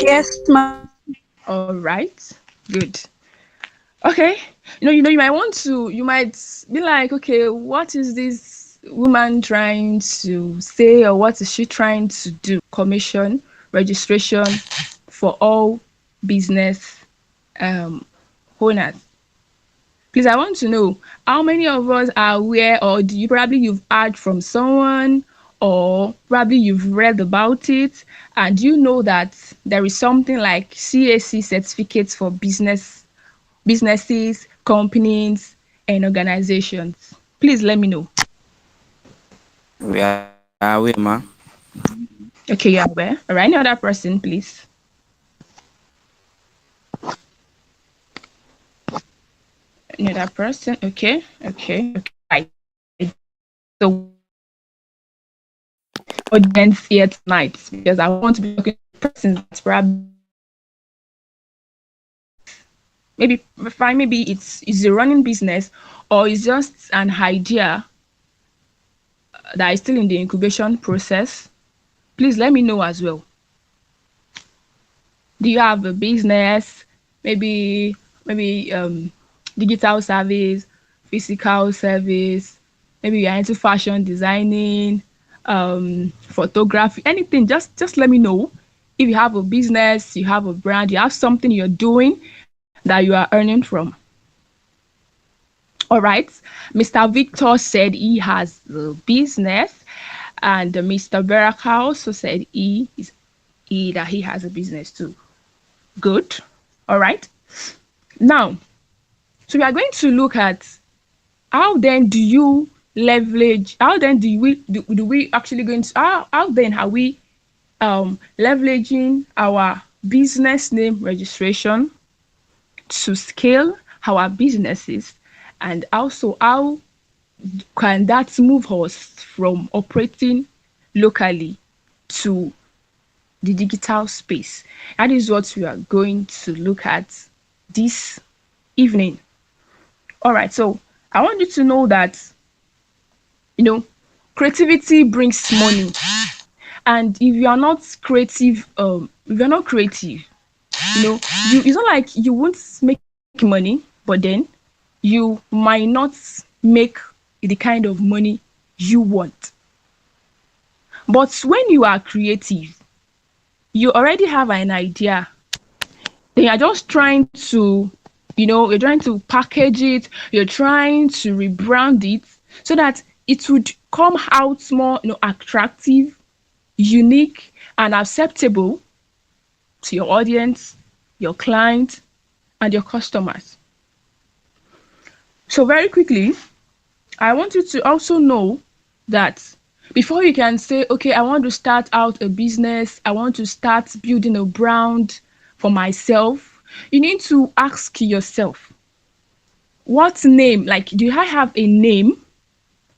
Yes, ma'am. All right. Good. Okay. You might want to, you might be like, okay, what is this woman trying to say, or what is she trying to do? Commission, registration for all business um, owners. Please, I want to know how many of us are aware, or do you probably you've heard from someone, or probably you've read about it, and you know that there is something like CAC certificates for businesses, companies, and organizations. Please let me know. We are aware, ma. Okay, you're aware. All right, any other person, please? Any other person? Okay, okay, okay. Right. So audience here tonight because I want to be talking to persons that's perhaps maybe fine, maybe it's a running business or it's just an idea that is still in the incubation process. Please let me know as well. Do you have a business? Maybe digital service, physical service, maybe you're into fashion designing, photography, anything, just let me know. If you have a business, you have a brand, you have something you're doing that you are earning from. All right. Mr. Victor said he has a business, and Mr. Baraka also said he has a business too. Good. All right. Now, so we are going to look at how then do you leverage, how then do we actually going to how then are we leveraging our business name registration to scale our businesses, and also how can that move us from operating locally to the digital space. That is what we are going to look at this evening. All right, so I want you to know that you know creativity brings money, and if you are not creative, if you're not creative, you it's not like you won't make money, but then you might not make the kind of money you want. But when you are creative, you already have an idea. Then you're just trying to, you're trying to package it, you're trying to rebrand it so that it would come out more, attractive, unique, and acceptable to your audience, your clients, and your customers. So very quickly, I want you to also know that before you can say, okay, I want to start out a business, I want to start building a brand for myself, you need to ask yourself, what name, like, do I have a name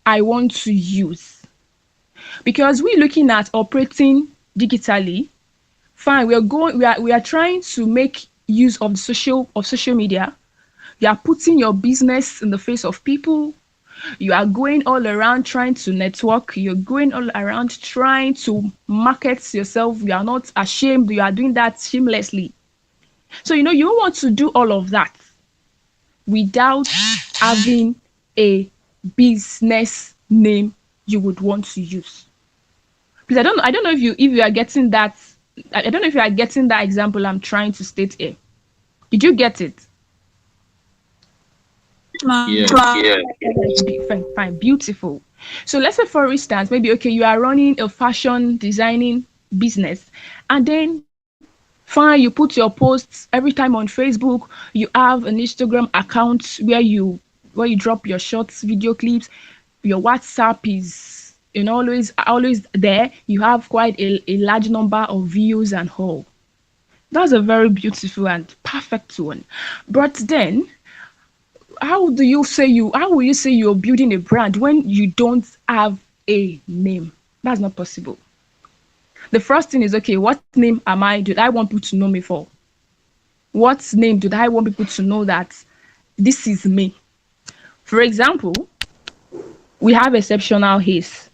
I want to use? Because we're looking at operating digitally, fine, we are trying to make use of social media. You are putting your business in the face of people. You are going all around trying to network. You're going all around trying to market yourself. You are not ashamed. You are doing that shamelessly. So, you don't want to do all of that without having a business name you would want to use. Because I don't know if you are getting that. I don't know if you are getting that example I'm trying to state here. Did you get it? Ma'am. Yeah. Fine, fine, beautiful. So let's say, for instance, maybe okay, you are running a fashion designing business, and then fine, you put your posts every time on Facebook. You have an Instagram account where you drop your shorts, video clips. Your WhatsApp is always there. You have quite a large number of views and all. That's a very beautiful and perfect one. But then how will you say you're building a brand when you don't have a name? That's not possible. The first thing is, okay, what name do I want people to know me for? What name do I want people to know that this is me? For example, we have Exceptional Ace.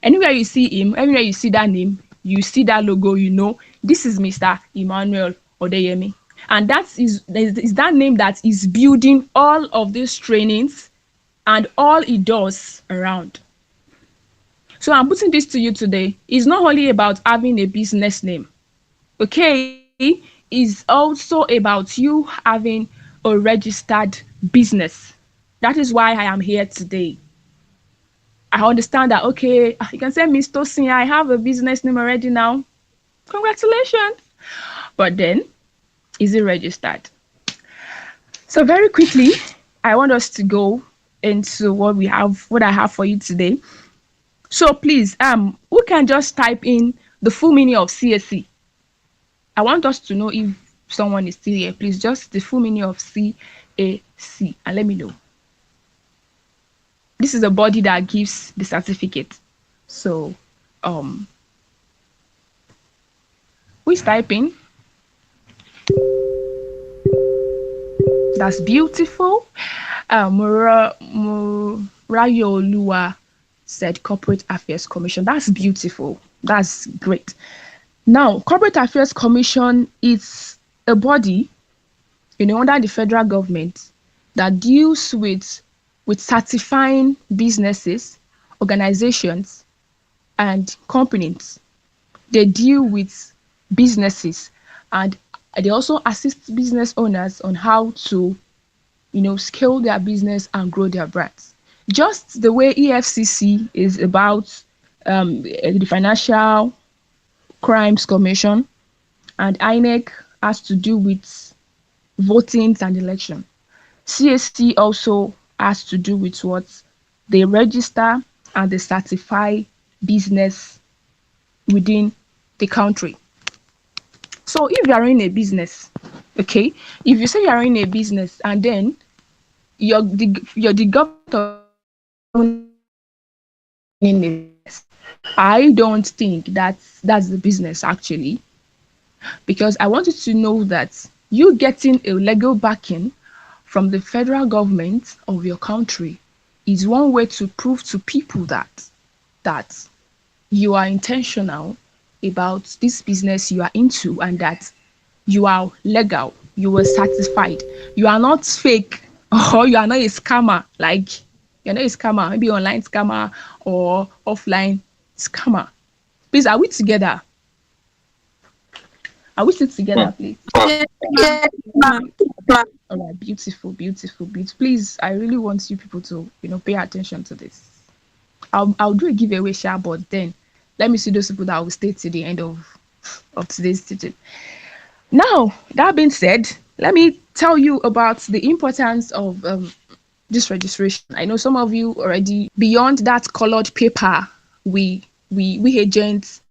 Anywhere you see him, anywhere you see that name, you see that logo, this is Mr. Emmanuel Odeyemi. And is that name that is building all of these trainings and all it does around. So I'm putting this to you today. It's not only about having a business name, okay? It's also about you having a registered business. That is why I am here today. I understand that, okay, you can say, Miss Tosin, I have a business name already now. Congratulations. But then, is it registered? So very quickly, I want us to go into what I have for you today. So please, who can just type in the full meaning of CAC? I want us to know if someone is still here. Please, just the full meaning of CAC, and let me know. This is the body that gives the certificate. So, who is typing? That's beautiful. Murayolua said Corporate Affairs Commission. That's beautiful. That's great. Now, Corporate Affairs Commission is a body, under the federal government that deals with certifying businesses, organizations, and companies. They deal with businesses, and they also assist business owners on how to, scale their business and grow their brands. Just the way EFCC is about the Financial Crimes Commission, and INEC has to do with votings and election. CAC also has to do with what they register and they certify business within the country. So if you are in a business, okay, if you say you are in a business and then you're the government of in a business, I don't think that's the business actually, because I want you to know that you getting a legal backing from the federal government of your country is one way to prove to people that you are intentional about this business you are into and that you are legal, you are certified, you are not fake, or you are not a scammer. Like, you're not a scammer, maybe online scammer or offline scammer. Please, are we together? Are we still together, please? Yes, ma'am. All right, beautiful, beautiful, beautiful. Please, I really want you people to, pay attention to this. I'll do a giveaway, but then let me see those people that will stay to the end of today's teaching. Now, that being said, let me tell you about the importance of this registration. I know some of you already, beyond that colored paper, we agents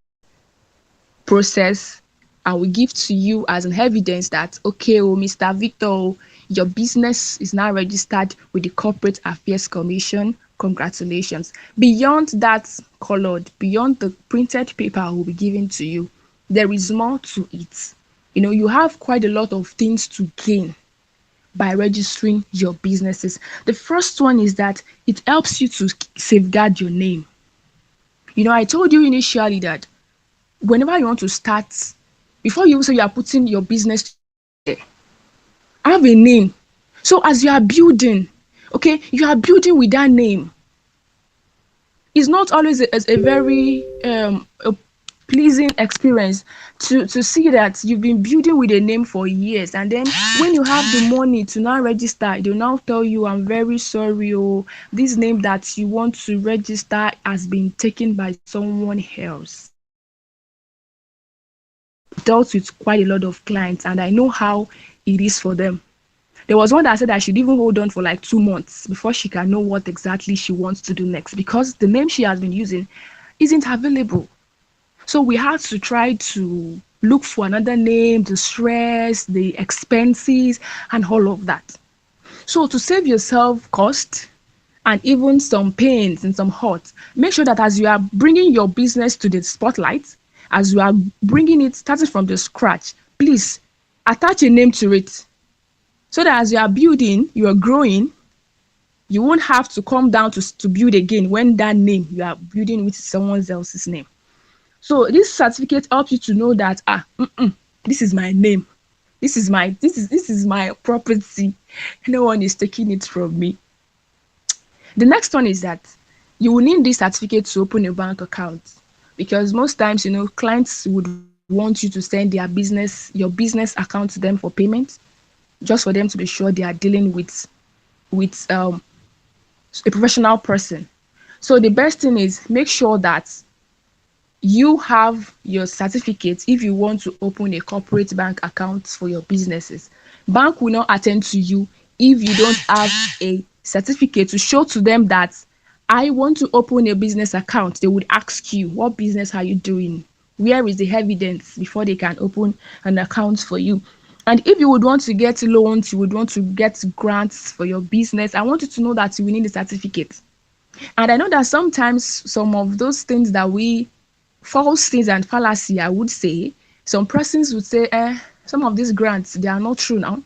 process and we give to you as an evidence that, okay, Mr. Victor, your business is now registered with the Corporate Affairs Commission. Congratulations. Beyond that colored, beyond the printed paper will be given to you, there is more to it. You have quite a lot of things to gain by registering your businesses. The first one is that it helps you to safeguard your name. I told you initially that whenever you want to start, before you say you are putting your business there, have a name. So as you are building, okay, you are building with that name. It's not always a very a pleasing experience to see that you've been building with a name for years, and then when you have the money to now register, they'll now tell you, I'm very sorry, this name that you want to register has been taken by someone else. Dealt with quite a lot of clients, and I know how it is for them. There was one that said I should even hold on for like 2 months before she can know what exactly she wants to do next, because the name she has been using isn't available. So we had to try to look for another name, the stress, the expenses, and all of that. So to save yourself cost and even some pains and some hurt, make sure that as you are bringing your business to the spotlight, as you are bringing it, starting from the scratch, please attach a name to it. So that as you are building, you are growing, you won't have to come down to build again when that name you are building with someone else's name. So this certificate helps you to know that this is my name. This is my property. No one is taking it from me. The next one is that you will need this certificate to open a bank account, because most times, clients would want you to send your business account to them for payment, just for them to be sure they are dealing with a professional person. So the best thing is make sure that you have your certificate if you want to open a corporate bank account for your businesses. Bank will not attend to you if you don't have a certificate to show to them that I want to open a business account. They would ask you, what business are you doing? Where is the evidence before they can open an account for you? And if you would want to get loans, you would want to get grants for your business, I want you to know that you will need a certificate. And I know that sometimes some of those things that we false things and fallacy, I would say, some persons would say, some of these grants, they are not true now.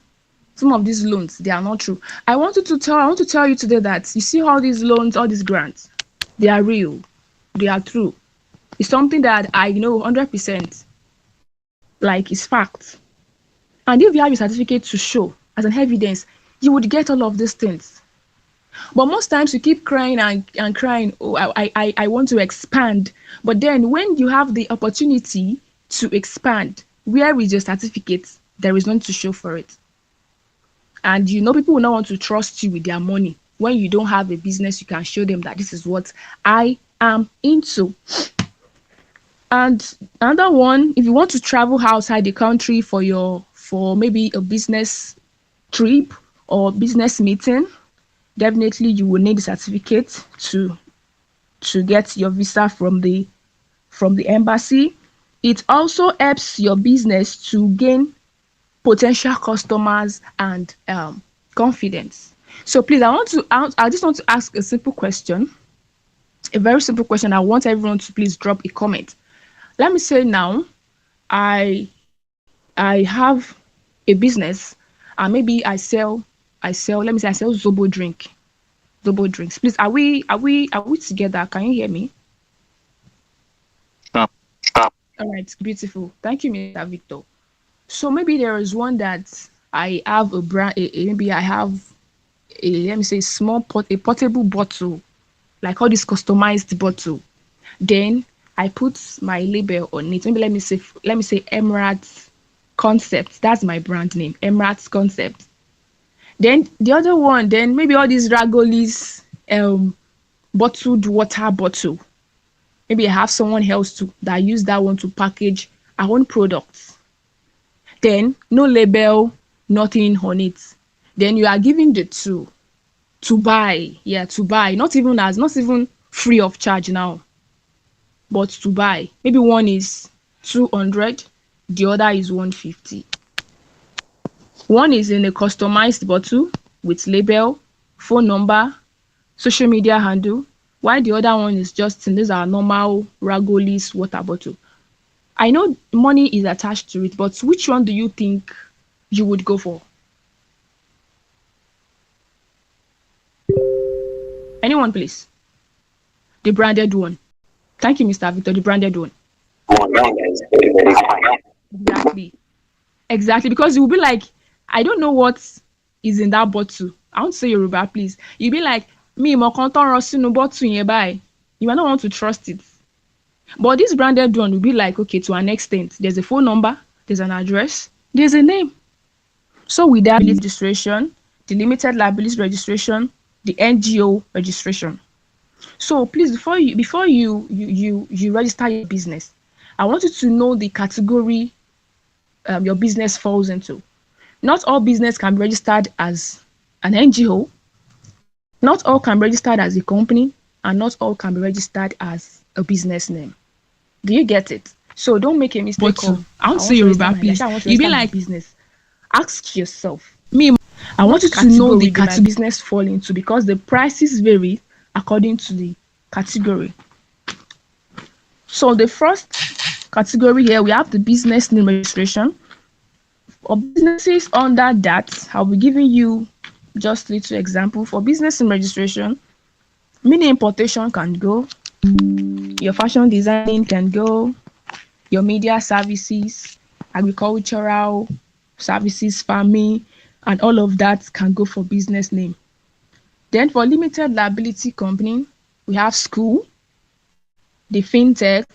Some of these loans, they are not true. I want to tell you today that you see all these loans, all these grants, they are real. They are true. It's something that I know 100%, like it's fact. And if you have your certificate to show as an evidence, you would get all of these things. But most times you keep crying and crying, oh, I want to expand. But then when you have the opportunity to expand, where is your certificate? There is none to show for it. And people will not want to trust you with their money. When you don't have a business, you can show them that this is what I am into. And another one, if you want to travel outside the country for maybe a business trip or business meeting, definitely you will need a certificate to get your visa from the embassy. It also helps your business to gain potential customers and confidence. So please, I just want to ask a simple question, a very simple question. I want everyone to please drop a comment. Let me say now, I have a business, and maybe let me say I sell Zobo drinks. Please, are we together? Can you hear me? Sure. All right, beautiful. Thank you, Mr. Victor. So maybe there is one that I have a brand. Maybe I have let me say a portable bottle, like all this customized bottle. Then I put my label on it. Maybe let me say Emirates Concept. That's my brand name, Emirates Concept. Then the other one, then maybe all these Ragolis bottled water bottle. Maybe I have someone else that use that one to package our own products. Then no label, nothing on it. Then you are given the two to buy. Yeah, to buy. Not even free of charge now, but to buy. Maybe one is 200, the other is 150. One is in a customized bottle with label, phone number, social media handle, while the other one is just in this our normal Ragolis water bottle. I know money is attached to it, but which one do you think you would go for? Anyone, please? The branded one. Thank you, Mr. Victor. The branded one. Exactly. Exactly. Because you will be like, I don't know what is in that bottle. I want to say Yoruba, please. You'll be like, me, mo kan ton ro sínú bottle yẹn báyìí. You might not want to trust it. But this branded one will be like, okay, to an extent, there's a phone number, there's an address, there's a name. So with that registration, the limited liability registration, the NGO registration. So please, before you register your business, I want you to know the category your business falls into. Not all business can be registered as an NGO. Not all can be registered as a company, and not all can be registered as a business name. Do you get it? So don't make a mistake. But I want to say Yoruba, please. You be like business. Ask yourself. I want you to know the category business fall into, because the prices vary according to the category. So the first category here, we have the business name registration. For businesses under that, I'll be giving you just little example. For business name registration, mini importation can go, your fashion designing can go, your media services, agricultural services, farming, and all of that can go for business name. Then for limited liability company, we have school, the fintech,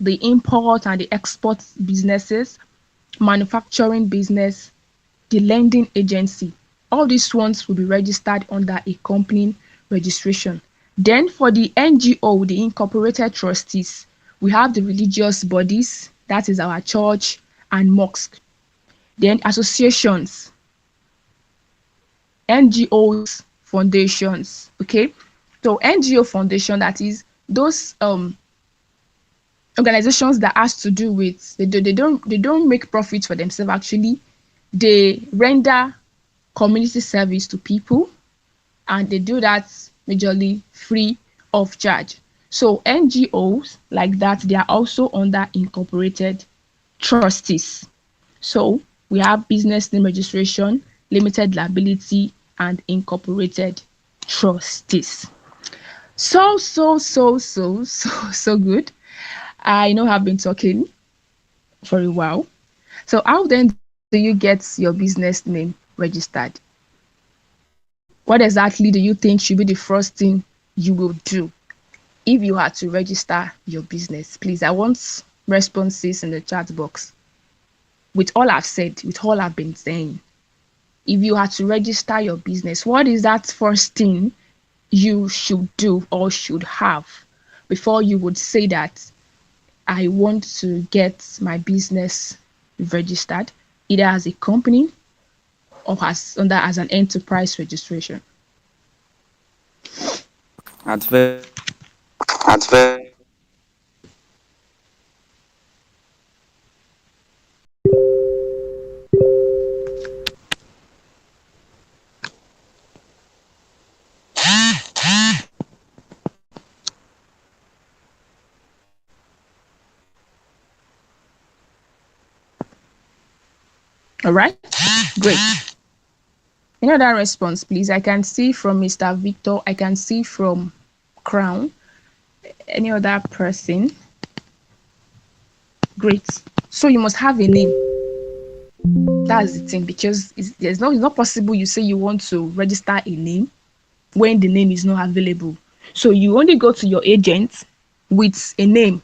the import and the export businesses, manufacturing business, the lending agency. All these ones will be registered under a company registration. Then for the NGO, the incorporated trustees, we have the religious bodies, that is our church and mosque. Then associations, NGOs, foundations. Okay, so NGO foundation, that is those organizations that has to do with they don't make profit for themselves. Actually, they render community service to people, and they do that majorly free of charge. So NGOs like that, they are also under incorporated trustees. So we have business name registration, limited liability, and incorporated trustees. So good. I know I've been talking for a while. So how then do you get your business name registered? What exactly do you think should be the first thing you will do if you had to register your business? Please, I want responses in the chat box. With all I've said, with all I've been saying, if you had to register your business, what is that first thing you should do or should have before you would say that I want to get my business registered, either as a company or as an enterprise registration? At first, All right, great. Any other response, please? I can see from Mr. Victor, I can see from Crown. Any other person? Great. So you must have a name. That's the thing, because it's not possible you say you want to register a name when the name is not available. So you only go to your agent with a name.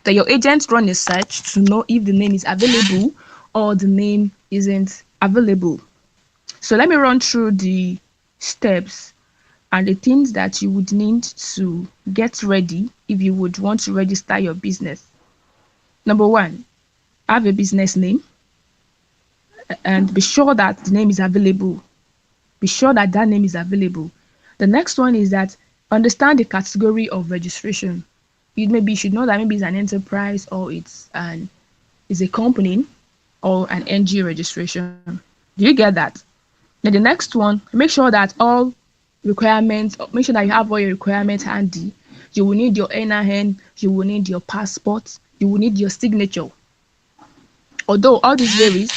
That your agent run a search to know if the name is available or the name isn't available. So let me run through the steps and the things that you would need to get ready if you would want to register your business. Number one, have a business name and be sure that the name is available. Be sure that that name is available. The next one is that understand the category of registration. You should know that maybe it's an enterprise or it's a company or an NGO registration. Do you get that? Then the next one, make sure that all requirements, make sure that you have all your requirements handy. You will need your NIN, you will need your passport, you will need your signature. Although all these varies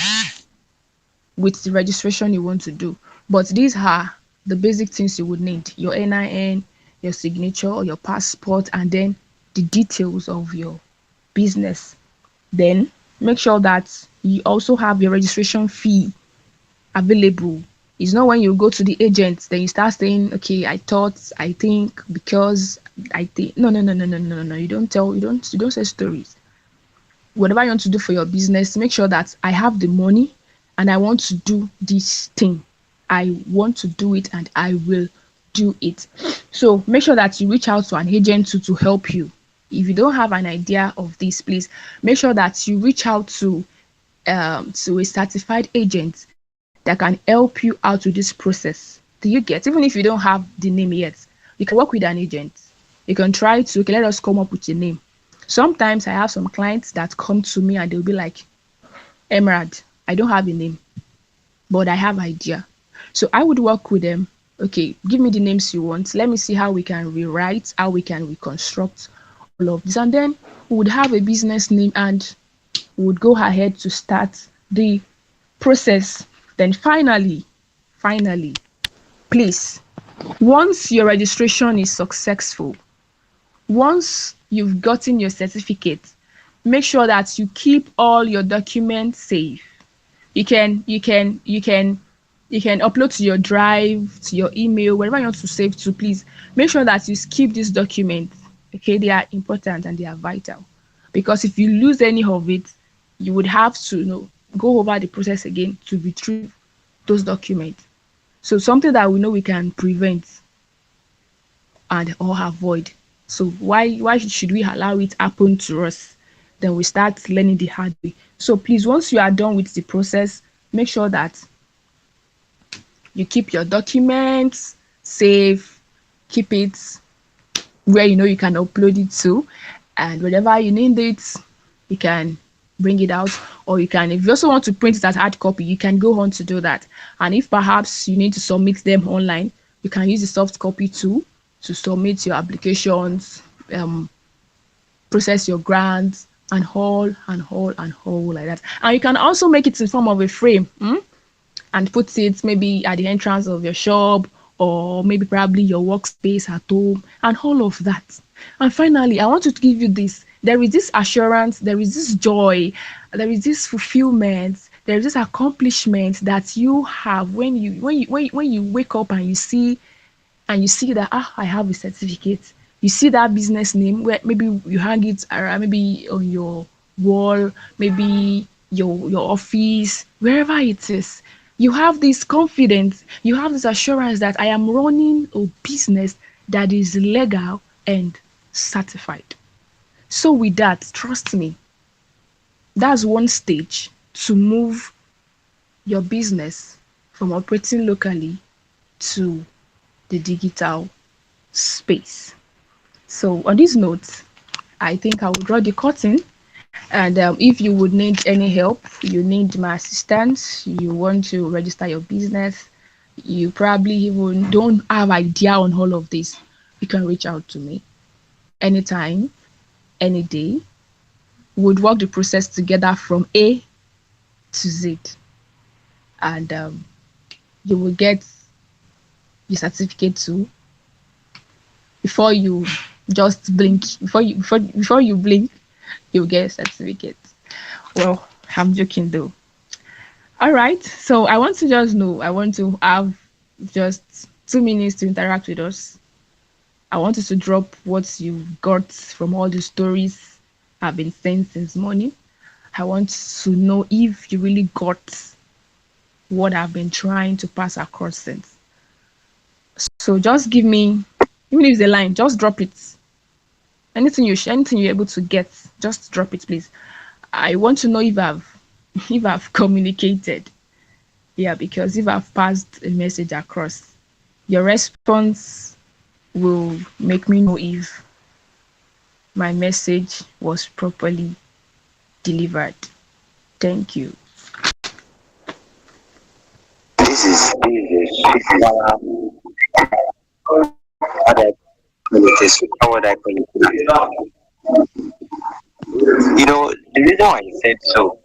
with the registration you want to do, but these are the basic things you would need: your NIN, your signature, or your passport, and then the details of your business. Then make sure that you also have your registration fee available. It's not when you go to the agent then you start saying, okay, I thought, I think, because I think. No, no, no, no, no, no, no. You don't say stories. Whatever you want to do for your business, make sure that I have the money and I want to do this thing. I want to do it and I will do it. So make sure that you reach out to an agent to help you. If you don't have an idea of this, please make sure that you reach out to a certified agent that can help you out with this process. Do you get? Even if you don't have the name yet, you can work with an agent. You can try to, okay, let us come up with a name. Sometimes I have some clients that come to me and they'll be like, Emerald, I don't have a name, but I have idea. So I would work with them. Okay, give me the names you want. Let me see how we can rewrite, how we can reconstruct all of this. And then we would have a business name and we would go ahead to start the process. Then finally, please, once your registration is successful, once you've gotten your certificate, make sure that you keep all your documents safe. You can upload to your drive, to your email, wherever you want to save to. Please make sure that you keep these documents. Okay, they are important and they are vital, because if you lose any of it, you would have to, go over the process again to retrieve those documents. So something that we know we can prevent and or avoid. So why should we allow it happen to us? Then we start learning the hard way. So please, once you are done with the process, make sure that you keep your documents safe, keep it where you know you can upload it to, and whenever you need it, you can bring it out, or you can, if you also want to print it as hard copy, you can go on to do that. And if perhaps you need to submit them online, you can use the soft copy too to submit your applications, um, process your grants, and all like that. And you can also make it in form of a frame. And put it maybe at the entrance of your shop, or maybe probably your workspace at home, and all of that. And finally, I want to give you this. There is this assurance, there is this joy, there is this fulfillment, there is this accomplishment that you have when you wake up and you see that, I have a certificate. You see that business name where maybe you hang it around, maybe on your wall, maybe your office, wherever it is. You have this confidence, you have this assurance that I am running a business that is legal and certified. So with that, trust me, that's one stage to move your business from operating locally to the digital space. So on this note, I think I will draw the curtain. And if you would need any help, you need my assistance, you want to register your business, you probably even don't have idea on all of this, you can reach out to me anytime, any day. We'd work the process together from A to Z, and you will get your certificate too before you just blink. Before you blink, you'll get a certificate. Well, I'm joking though. All right. So I want to just know, I want to have just 2 minutes to interact with us. I want you to drop what you got from all the stories I've been saying since morning. I want to know if you really got what I've been trying to pass across since. So just give me, even if it's a line, just drop it. Anything you're able to get, just drop it, please. I want to know if I've if I've communicated. Yeah, because if I've passed a message across, your response will make me know if my message was properly delivered. Thank you. This is how would I call it? The reason why I said so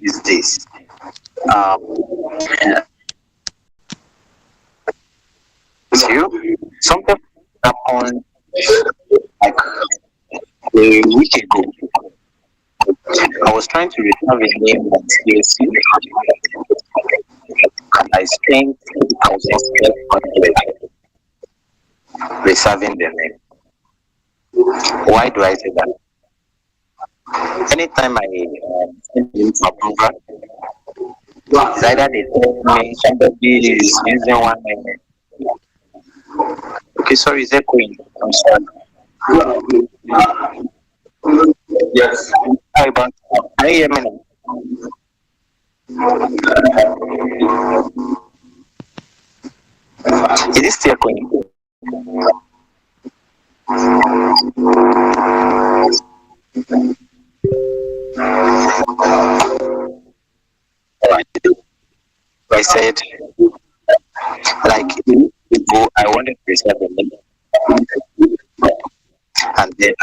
is this. Um, with you, something happened like a week ago. I was trying to reserve a name on CAC, and I spent 1,600 reserving the name. Why do I say that? Anytime I send in for approval, it's either they tell me somebody is using one name. Okay, sorry, is echoing. I'm sorry. Yes. Hi, but can you hear me now? Is it still echoing? Alright. I said, like, a week ago, I wanted to reserve a name, and then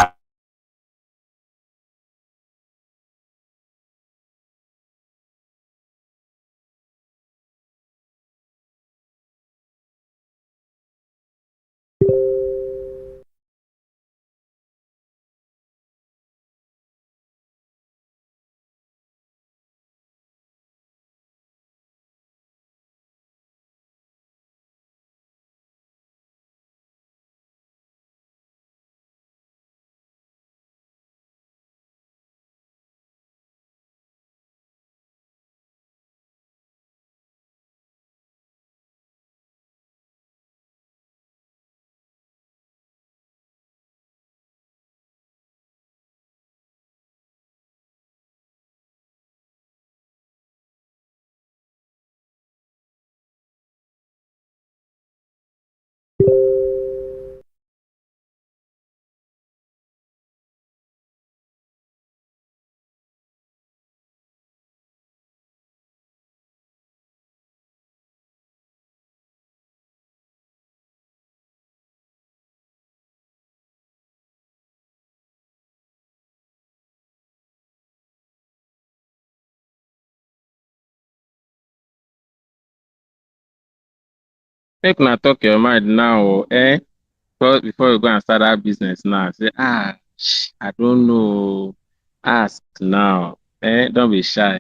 Make una talk your mind now, eh? Before you go and start that business now, say, I don't know. Ask now. Eh? Don't be shy.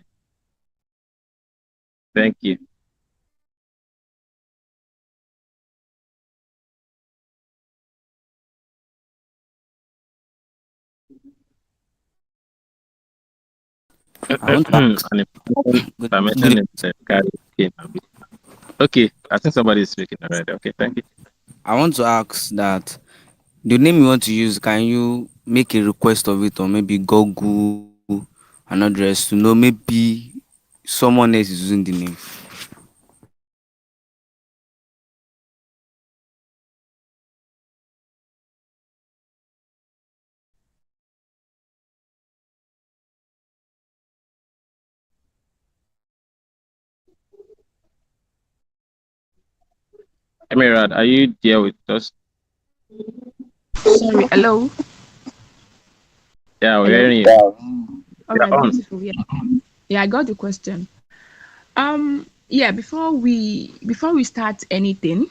Thank you. I want to ask. And if I mention Good, it, carry skin a bit. Okay, I think somebody is speaking already. Okay, thank you. I want to ask that the name you want to use, can you make a request of it or maybe Google an address to know maybe someone else is using the name? Emerald, are you there with us? Sorry, hello. Yeah, we're Hello. hearing you. All You're right, on. beautiful. Yeah. Yeah, I got the question. Yeah, before we start anything,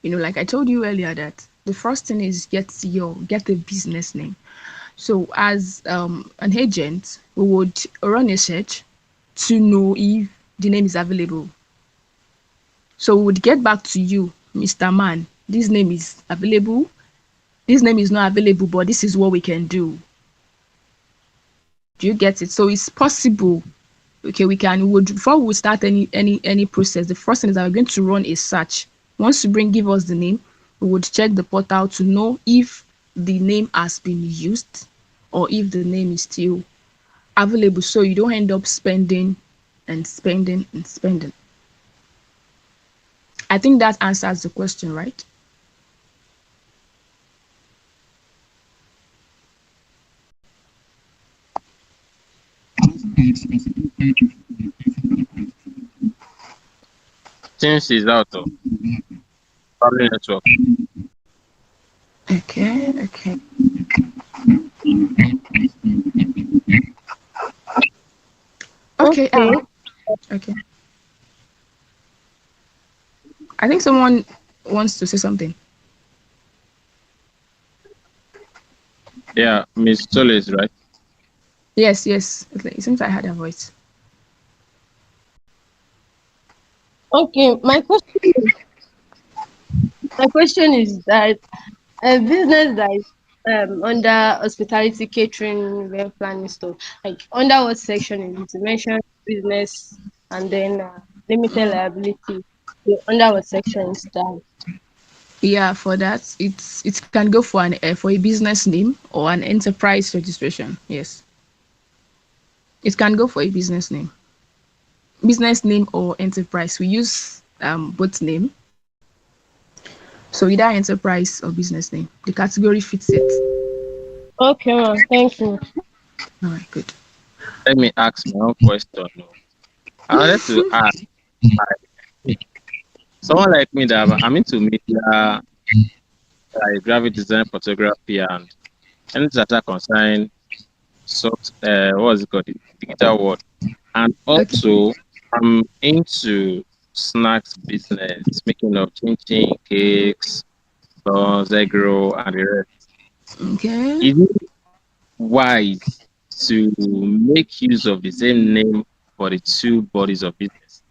like I told you earlier that the first thing is get a business name. So as an agent, we would run a search to know if the name is available. So we would get back to you, Mr. Man. This name is available. This name is not available, but this is what we can do. Do you get it? So it's possible. Okay, we would before we start any process, the first thing is that we're going to run a search. Once you give us the name, we would check the portal to know if the name has been used or if the name is still available, so you don't end up spending and spending and spending. I think that answers the question, right? Since he's out of public network. Okay, okay. Okay, Okay. okay. I think someone wants to say something. Yeah, Miss Solis, right? Yes, yes. It seems I heard a voice. Okay. My question is that a business that is under hospitality catering event planning stuff, like under what section is it? You mentioned business and then limited liability. So under what section is that? Yeah, for that, it can go for for a business name or an enterprise registration. Yes, it can go for a business name or enterprise. We use both name, so either enterprise or business name. The category fits it. Okay, ma'am. Thank you. All right, good. Let me ask my own question. No. I wanted to ask, like, someone like me that I'm into media, like graphic design, photography, and anything that concern what is it called, the digital world. And Okay, also, I'm into snacks business, making of chin chin, cakes, buns, egg roll, and the rest. okay, Is it wise to make use of the same name for the two bodies of business?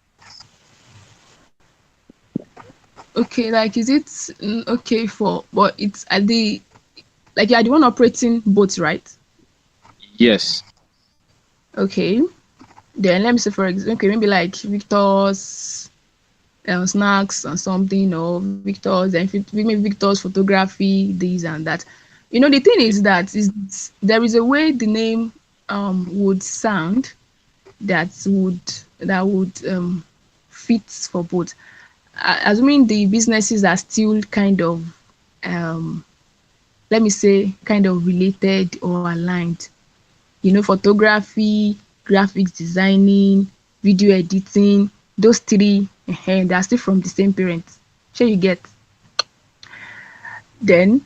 okay. Like, is it okay for? But it's at the like you're the one operating both, right? Yes. Okay. Then let me say for example, okay, maybe like Victor's snacks or something, or Victor's and maybe Victor's photography, this and that. The thing is that there is a way the name would sound that would fit for both. Assuming the businesses are still kind of um let me say kind of related or aligned. Photography, graphics designing, video editing, those three, they are still from the same parents. Sure you get. Then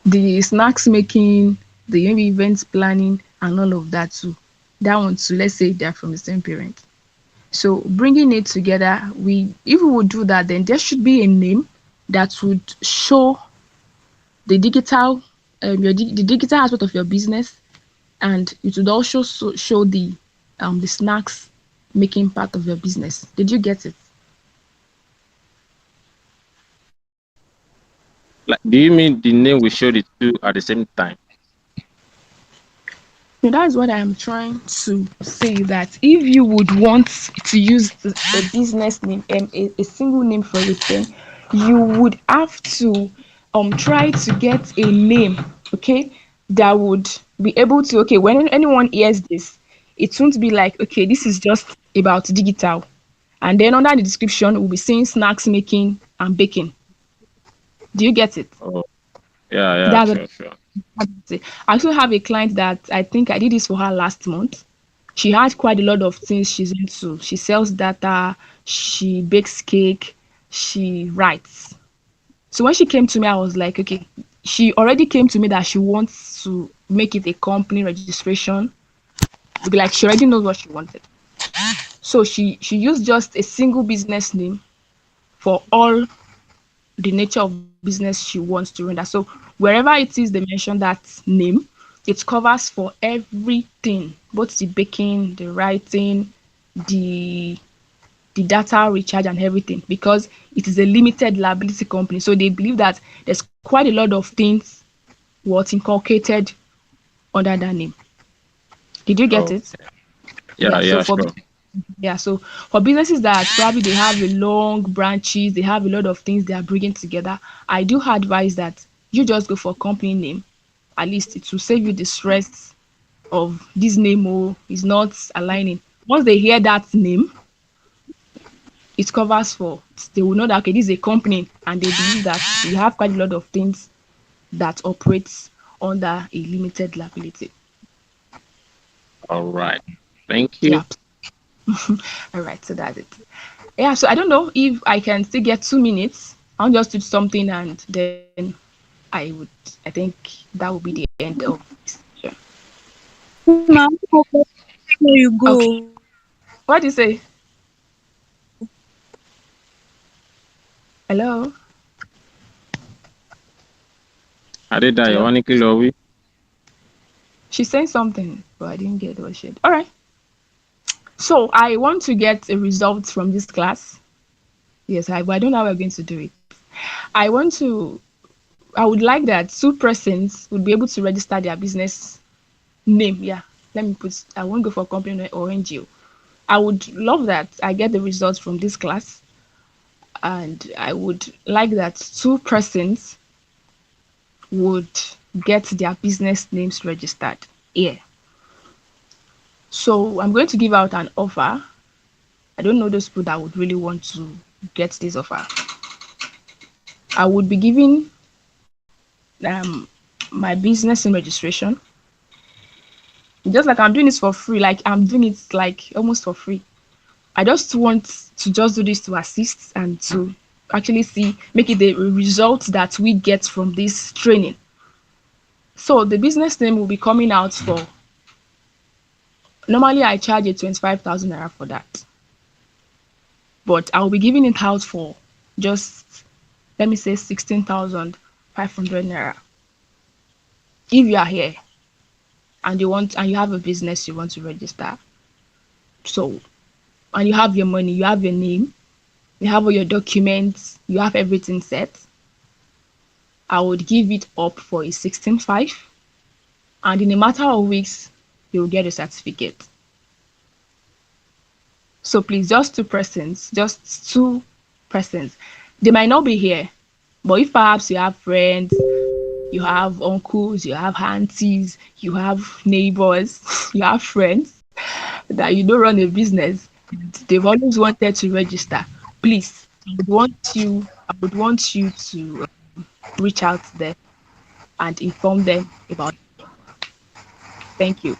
the snacks making, the maybe events planning and all of that too. That one too, let's say they're from the same parent. So bringing it together, we if we would do that, then there should be a name that would show the digital, the digital aspect of your business, and it would also show the snacks making part of your business. Did you get it? Like, do you mean the name we showed it to at the same time? So that's what I am trying to say. That if you would want to use a business name, a single name for it, then you would have to try to get a name, okay, that would be able to, okay, when anyone hears this, it won't be like, okay, this is just about digital, and then under the description we'll be saying snacks making and baking. Do you get it? Oh, yeah, yeah, That's what sure, sure. I say. I also have a client that I think I did this for her last month. She had quite a lot of things she's into. She sells data, she bakes cake, she writes. So when she came to me, I was like, okay, she already came to me that she wants to make it a company registration. Like she already knows what she wanted. So she used just a single business name for all the nature of business she wants to render. So wherever it is they mention that name, it covers for everything, both the baking, the writing, the the data recharge and everything, because it is a limited liability company. So they believe that there's quite a lot of things what inculcated under that name. Did you get Oh, it? yeah, Yeah. So yeah, for sure. businesses that probably they have a long branches, they have a lot of things they are bringing together, I do advise that you just go for a company name. At least it will save you the stress of this name is not aligning. Once they hear that name, it covers for, they will know that okay, this is a company, and they believe that we have quite a lot of things that operates under a limited liability. All right. Thank you. Yeah. All right, so that's it. Yeah, so I don't know if I can still get 2 minutes. I'll just do something and then I would, I think that would be the end of this session. Ma'am, before you Okay. go, What do you say? Hello? Adedayo, Hello? wọ́n ní kí lọ wí. She's saying something, but I didn't get what she said. All right. So I want to get a result from this class. Yes, but I don't know how we're going to do it. I want to, I would like that 2 persons would be able to register their business name. Yeah. Let me put, I won't go for company or NGO. I would love that I get the results from this class, and I would like that 2 persons would get their business names registered. Yeah. So I'm going to give out an offer. I don't know those people that would really want to get this offer. I would be giving um my business in registration. Just like I'm doing this for free, like I'm doing it like almost for free. I just want to just do this to assist and to actually see, make it the result that we get from this training. So the business name will be coming out for, normally I charge a 25,000 naira for that, but I'll be giving it out for just, let me say 16,500 naira. If you are here and you have a business you want to register, so, and you have your money, you have your name, you have all your documents, you have everything set, I would give it up for a 16.5, and in a matter of weeks you'll get a certificate. So please, just 2 persons, just 2 persons. They might not be here, but if perhaps you have friends, you have uncles, you have aunties, you have neighbors, you have friends that you don't run a business, they've always wanted to register, please, I would want you to reach out to them and inform them about it. Thank you.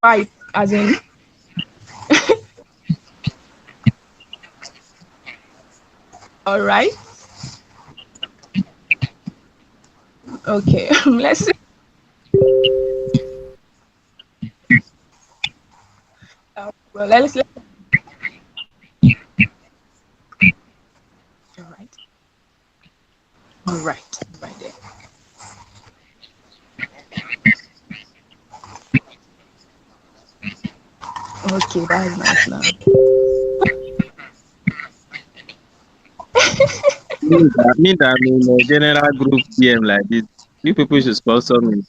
Right, as in, all right. Okay, let's see. Well, let's all right, all right, right there. Okay, that's nice now. Me that I'm in a general group DM like this. You people should sponsor me.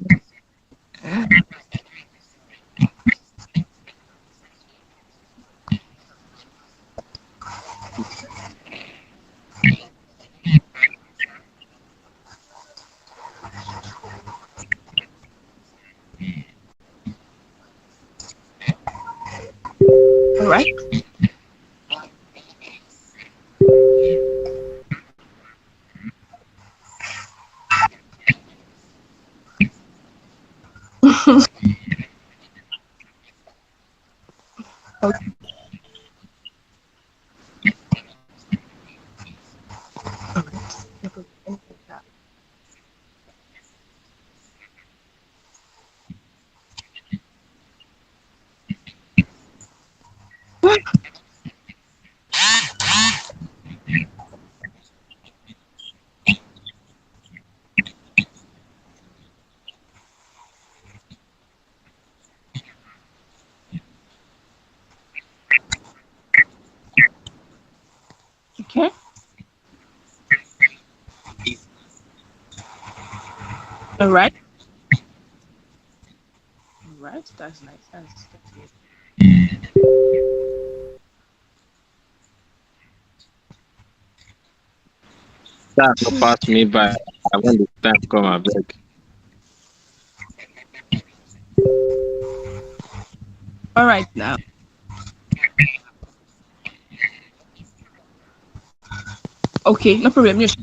All right. Okay. All right. No problem. Anything like that. Okay. All right. All right. That's nice. That's good. That no pass me by. I want the time come, I beg. All right now. Okay, no problem. Yes.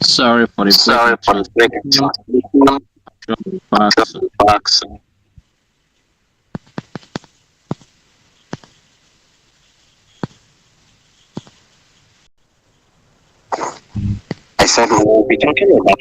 Sorry for the Sorry breaking for the breaking translation. translation. From the past. Box. I said we'll be talking about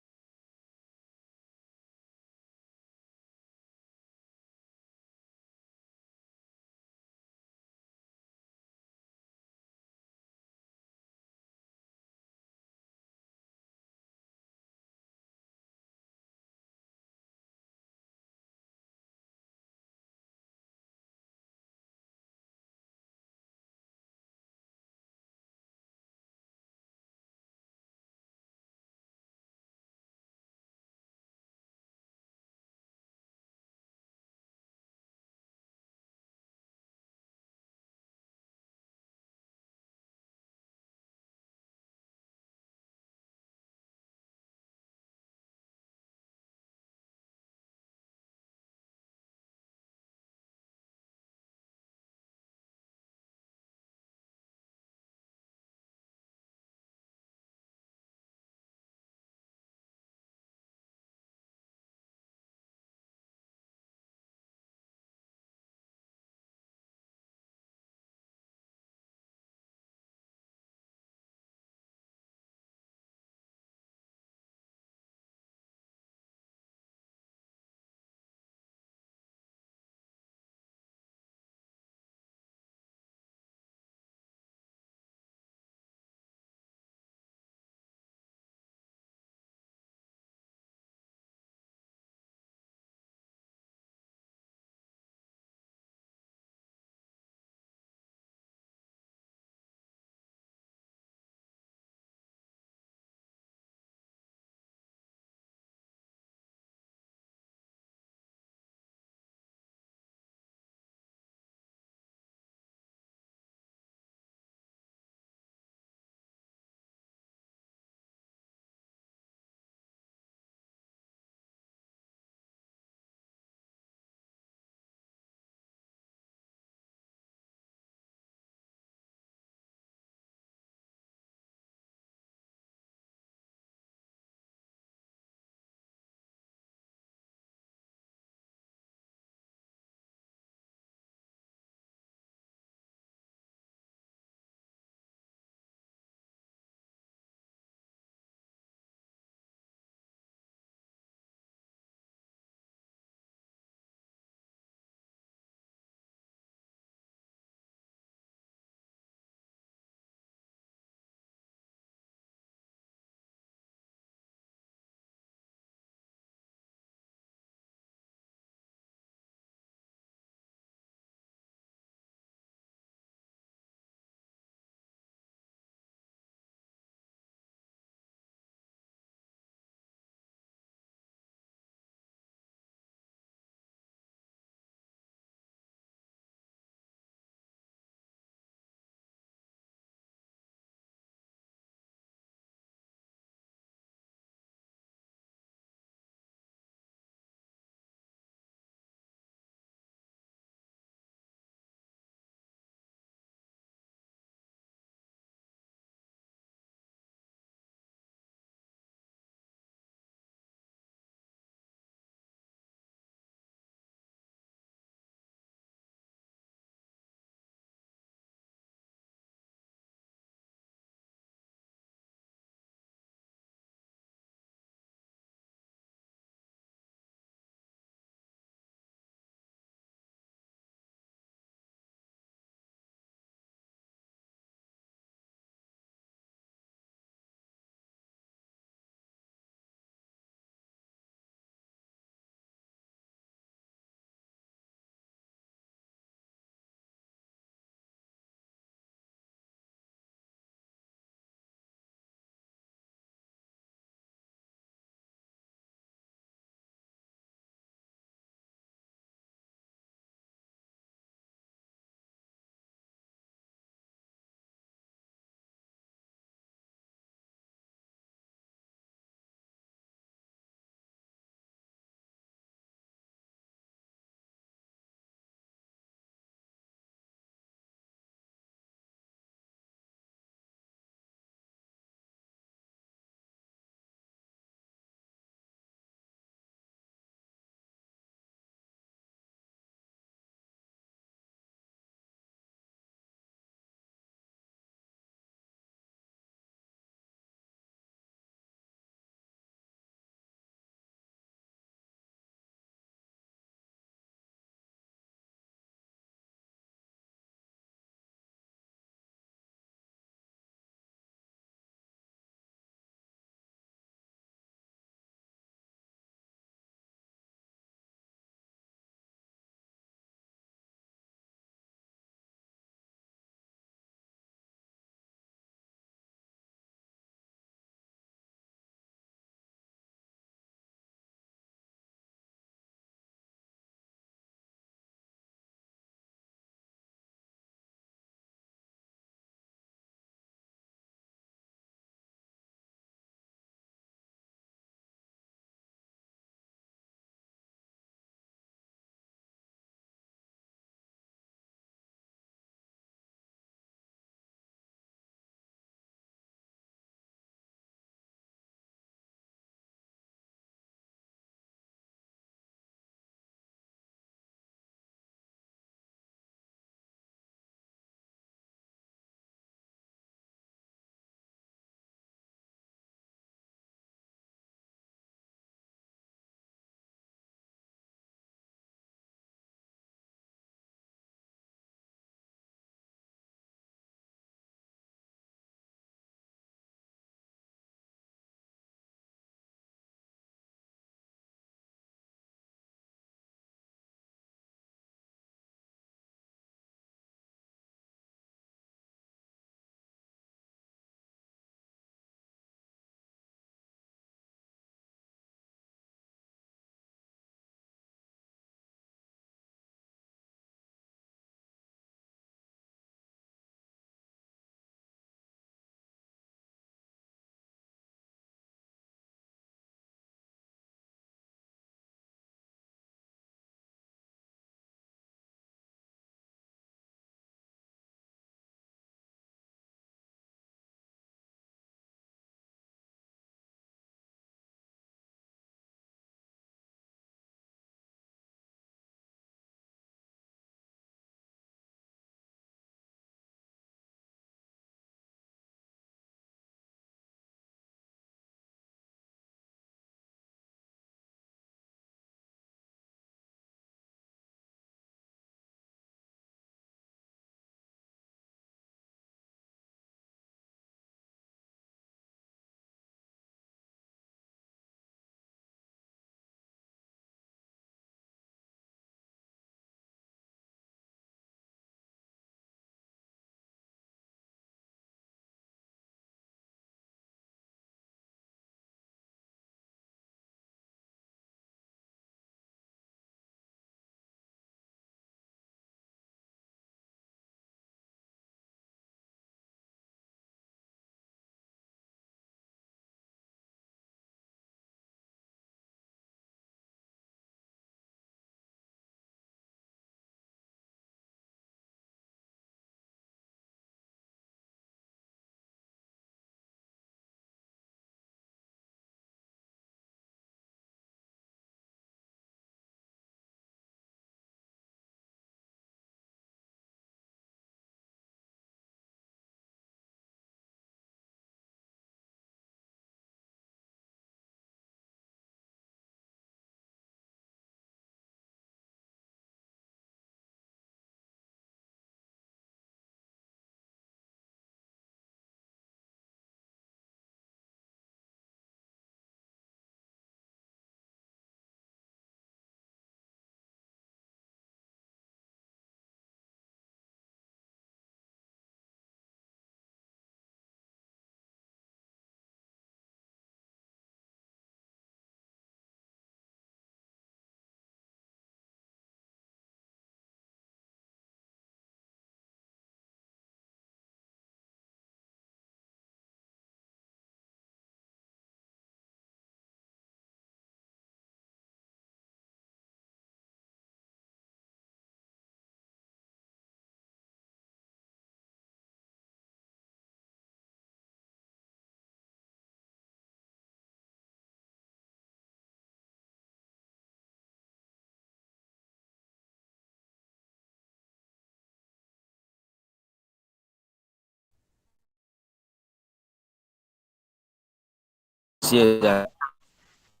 Yes, yes, I can hear you.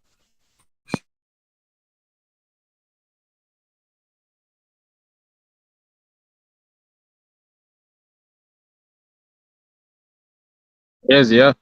Yes, yeah.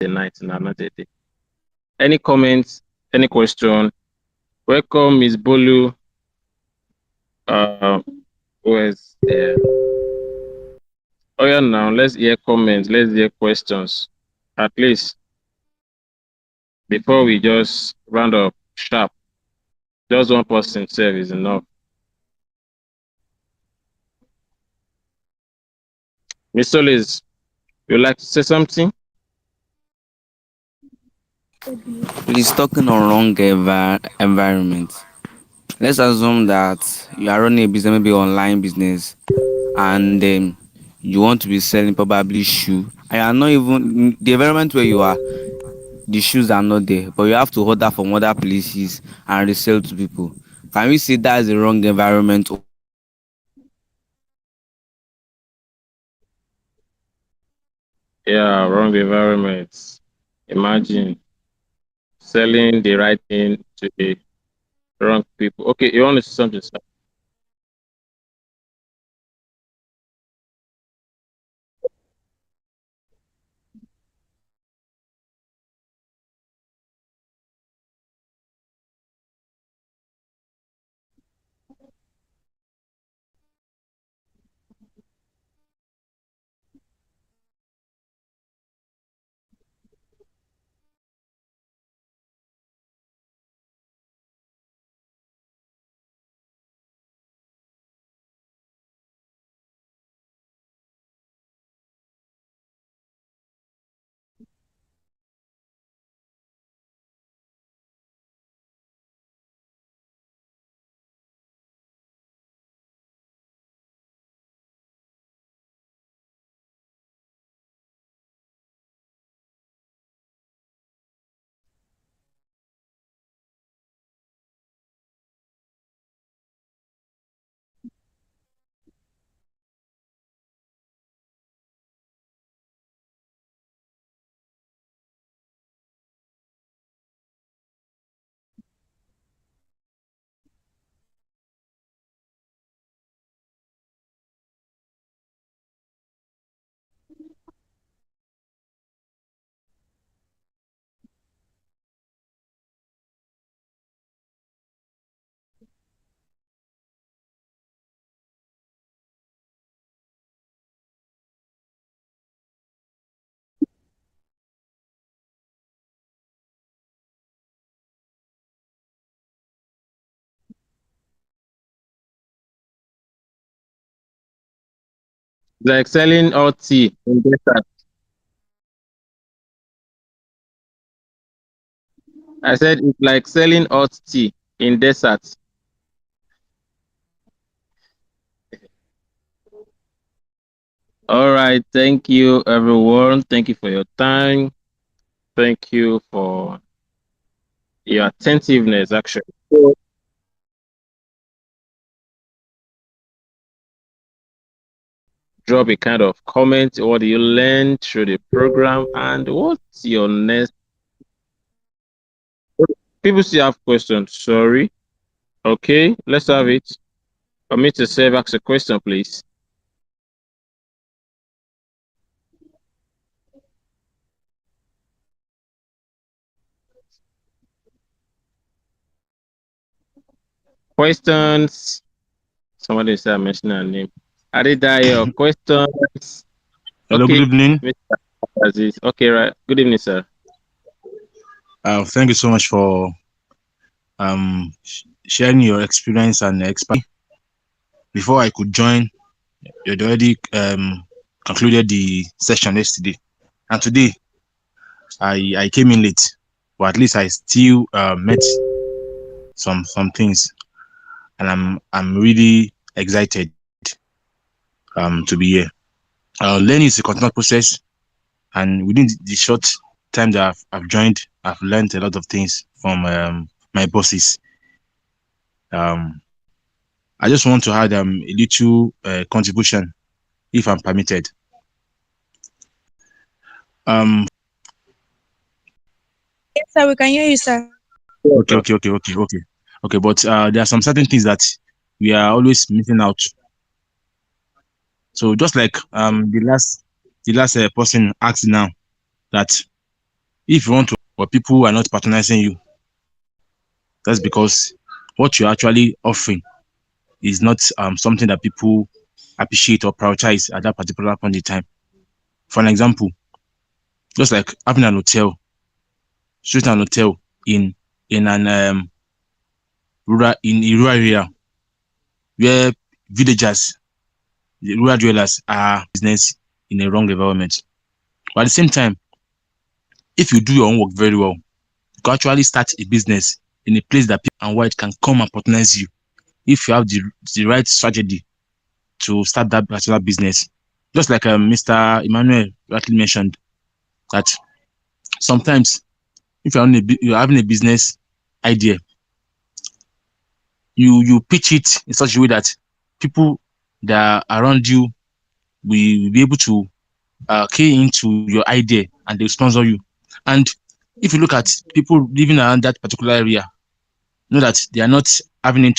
The night and another day. Any comments? Any question? Welcome, Miss Bolu. Uh, who is there? Oh yeah, now let's hear comments. Let's hear questions. At least before we just round up sharp. Just one person serve is enough. Miss Solis, you like to say something? Please, talking on wrong environment. Let's assume that you are running a business, maybe online business, and you want to be selling probably shoe. And you are not even the environment where you are. The shoes are not there, but you have to order from other places and resell to people. Can we say that is the wrong environment or the right environment? Yeah, wrong environment. Imagine selling the right thing to the wrong people. Okay, you want to say something, sir? Like selling hot tea in desert. I said it's like selling hot tea in desert. All right. Thank you, everyone. Thank you for your time. Thank you for your attentiveness, actually. So, drop a kind of comment. What do you learn through the program? And what's your next? People still have questions. Sorry. Okay, let's have it. Permit yourself ask a question, please. questions. Somebody said I mentioned her name. Adedayo, questions. Hello, good Okay, evening. Mr. Aziz. Okay, right. Good evening, sir. Thank you so much for sharing your experience and expertise. Before I could join, you'd already concluded the session yesterday, and today I came in late, but at least I still met some things, and I'm really excited to be here. Learning is a continuous process, and within the short time that I've joined, I've learned a lot of things from my bosses. I just want to add a little contribution, if I'm permitted. Um, Yes, sir, we can hear you, sir. Yes, okay, sir. okay, okay, okay, okay, okay. But there are some certain things that we are always missing out. So just like the last person asked now that if you want to, but people are not patronizing you, that's because what you're actually offering is not something that people appreciate or prioritize at that particular point in time. For an example, just like having an hotel, straight an hotel in in an rural area where villagers, the rural dwellers are business in a wrong environment. But at the same time, if you do your own work very well, you can actually start a business in a place that people and white can come and patronize you if you have the right strategy to start that particular business. Just like Mr. Emmanuel rightly mentioned, that sometimes if you're having a business idea, you pitch it in such a way that people that are around you will be able to key into your idea and they sponsor you. And if you look at people living around that particular area, know that they are not having interest